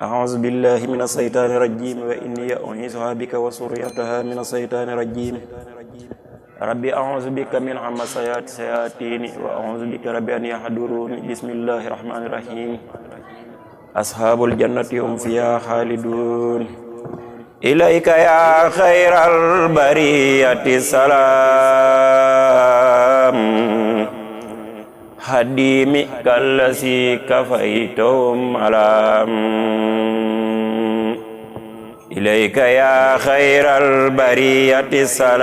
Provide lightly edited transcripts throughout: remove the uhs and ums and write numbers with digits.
أعوذ بالله من الشيطان الرجيم وإني أعيذها بك وذريتها من الشيطان الرجيم ربي أعوذ بك من همزات الشياطين وأعوذ بك ربي أن يحضرون بسم الله الرحمن الرحيم أصحاب الجنة هم فيها خالدون إليك يا خير البرية السلام hadimi kallasi kafaitum alam ilaika ya khairal bariyati salam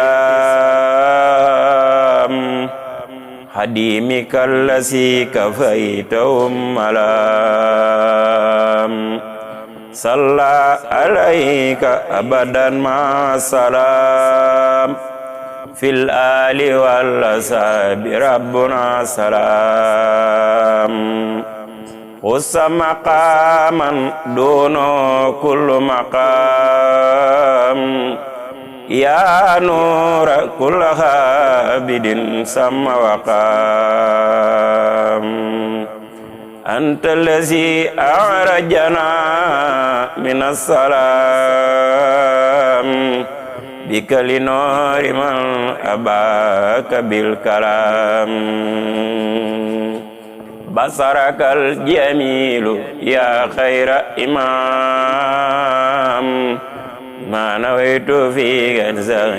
hadimi kallasi kafaitum alam salla alaika abadan ma salam fil ali wal ashabi rabbuna salam khussa maqaman duno kullu maqam ya nura kullu habidin sama waqam anta allazi a'rajana minas salam bika linori man abaka bil kalam basarakal jamilu ya khaira imam ma nawaitu fi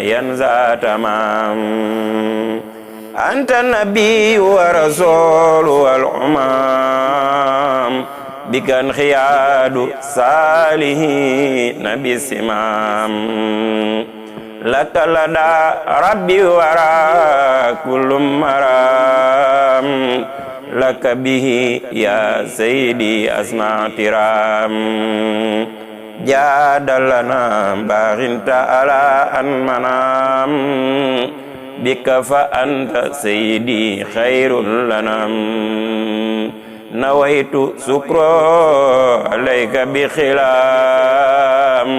yanza tamam anta nabi wa rasul wal umam bikan khiyadu salihin nabi simam laka lada rabbi wara kullum maram laka bihi ya sayyidi asma tiram jadalana baghinta ala an manam bika fa anta sayyidi khairul lanam nawaitu sukro alayka bi khilam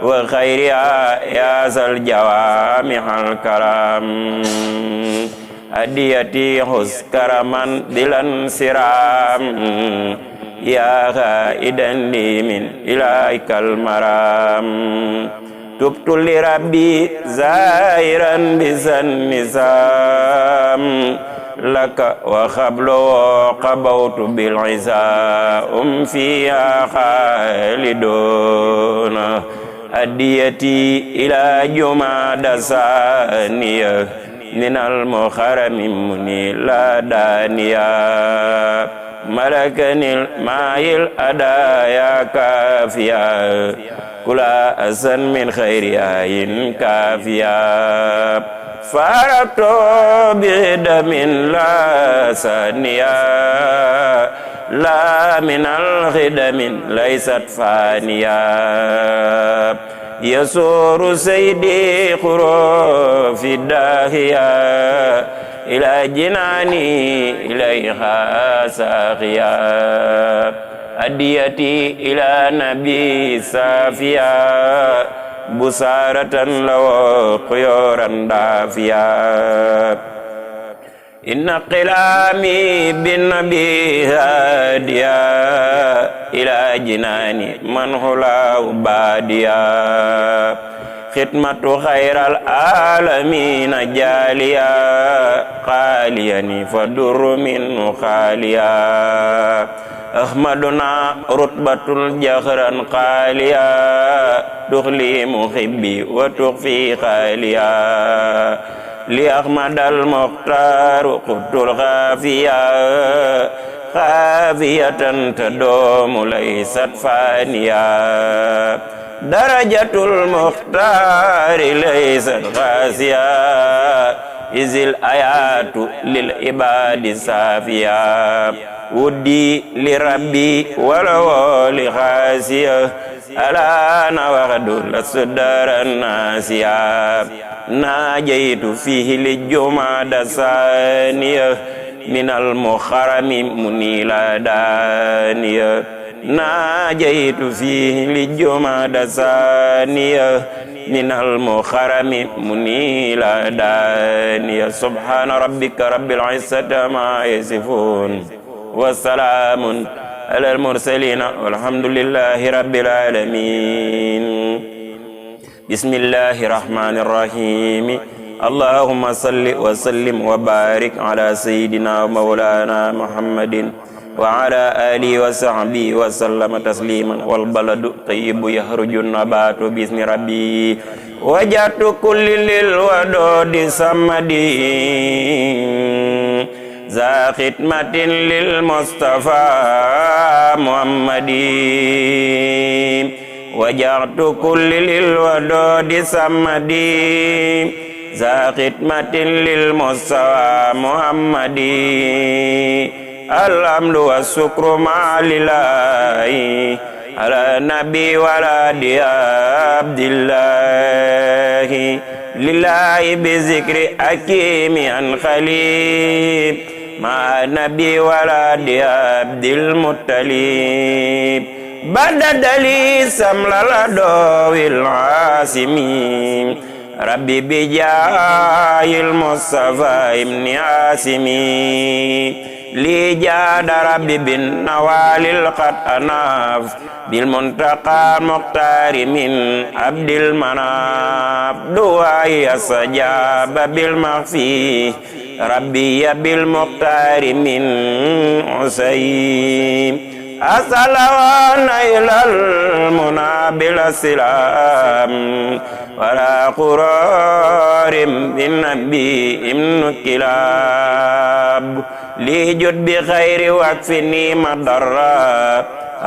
wa khayriya ya zal jawamihal karam adiyati huskaraman dilan siram ya khaidan min ilaikal maram tubtu li rabbi zairan bisan nisam laka wa khablu qabawtu bil isa fiha khalidun adiyati ila jumada saniya minal muharrami munila daniya malakanil mayil adaya kafiya kula asan min khairi ayin kafiya faratu bidamin la saniya la minal khidamin laysat faniya yasuru sayyidi khurufi dahiya ila jinani ilayha sakhiya adiyati ila nabi safiya busaratan law khuyuran dafiya inna qilami bin nabi hadiya ila jinani man hula ubadiya khidmatu khairal alamin jaliya qaliyani fadur min khaliya ahmaduna rutbatul jahran qaliya dukhli muhibbi wa tukhfi khaliya li ahmadal mukhtar quttul khafiya khafiyatan tadumu laysat faniya darajatul mukhtar laysat khasiya izil ayatu lil ibadi safiya wudi li rabbi wala li khasiya ala nawadu lasdaran nasiya najaitu fihi li jumada saniya minal muharrami munila daniya najaitu fihi li jumada saniya minal muharrami munila daniya subhana rabbika rabbil izzati ma yasifun wa salamun على المرسلين والحمد لله رب العالمين. بسم الله الرحمن الرحيم. اللهم صل وسلم وبارك على سيدنا ومولانا محمد وعلى آله وصحبه وسلم تسليما. والبلد طيب يخرج النبات بإذن ربي. وجدت كل للودود سمدي ذا خدمة للمصطفى محمد. وجعت كل للودود سمدي ذا خدمة للمصطفى محمد. الحمد والشكر مع لله على النبي ولد عبد الله. لله بذكر حكيم عن خليل مع النبي ولد عبد المطلب. بدد لي سمل الضوء العاصمين ربي بجاه المصطفى ابن عاصمين. لي جاد ربي بالنوال القد أناف بالمنتقى المختار من عبد المناف. دعائي استجاب بالمخفي ربي بالمختار من حسين. أصلوان إلى المنى بالسلام ولا قرار بالنبي ابن كلاب. لي جد بخير واكفني مضرا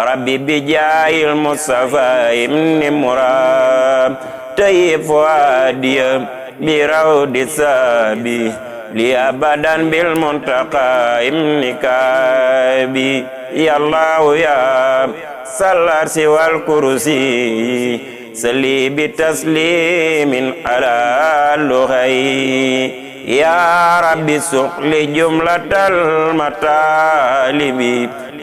ربي بجاه المصطفى ابن مراب. طيب فؤادي برود السابي لي أبدا بالمنتقى ابن كابي. يا الله يا سلار سوى الكرسي سلي بتسليم على اللغي. يا ربي سق لجملة المطالب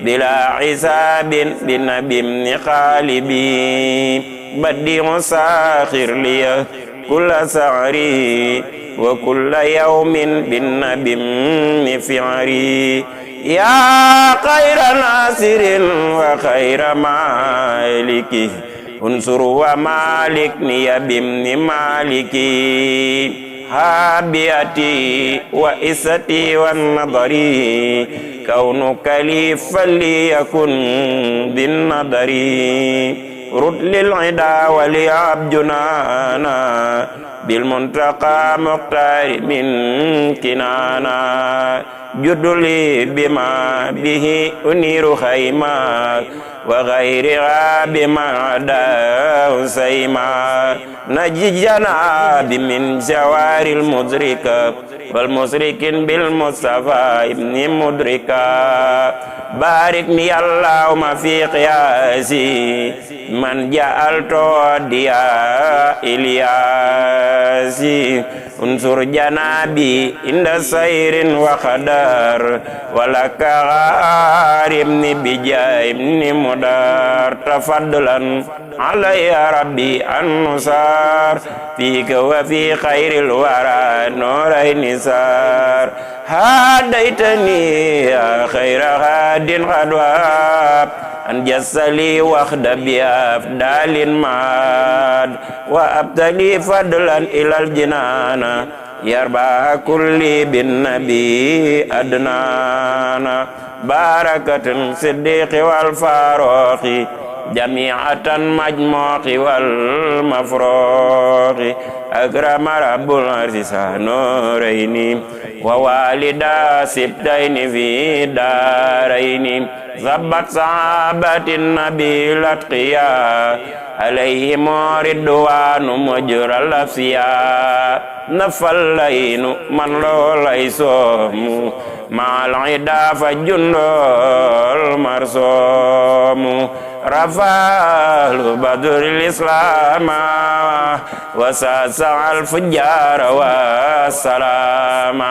بلا حساب بالنبي ابن خالبي. بديع ساخر لي كل سعري وكل يوم بالنبي ابن فعري. يا خير ناصر وخير مالك انصر ومالكني بابن مالكي. هابيتي وإستي والنظري كونك لي فليكن بالنظري. رد للعدا وليعب جنانا بالمنتقى مختار من كنانا. جد لي بما به أنير خيما وغيرها بما عداه سيما. نجينا بمن جوار المدركة والمشرك بالمصطفى ابن مدركة. باركني اللهم في قياسي من جعلت ديا إلياسي. انصر جنابي عند سير وخدار ولك غاربني بجاه ابن مدار. تفضلا علي ربي النصار فيك وفي خير الورى نورين سار. هديتني يا خير هاد قد وهب أنجز لي واخد بأفضال ماد. وأبتلي فضلا إلى الجنان يربى كل بالنبي أدنانا. بركة الصديق والفاروق جميعة مجموع والمفروق. أكرم رب العرش نورين ووالدا سبتين في دارين. ثبت صحابة النبي الأتقياء عليهم رضوان مجرى الأصفياء. نفى الليل من لو ليسوم مع العدا فجند المرسوم. رفع بدر الإسلام وساسع الفجار والسلام.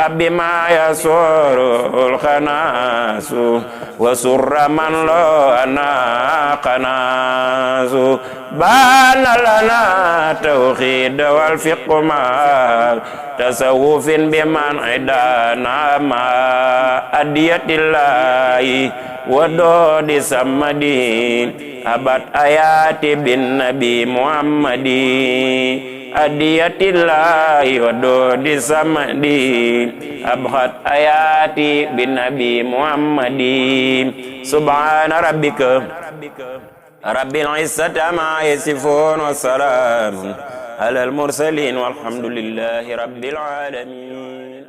بما يسر الخناس وسر من لو أنا قناس بان لنا توحيد والفقه مع تصوف بمن عدانا ما أدية الله ودود سمدين أبد آيات بالنبي محمد أدية الله ودود سمدين أبد آيات بالنبي محمد سبحان ربك رب العزة عما يصفون وسلام على المرسلين والحمد لله رب العالمين.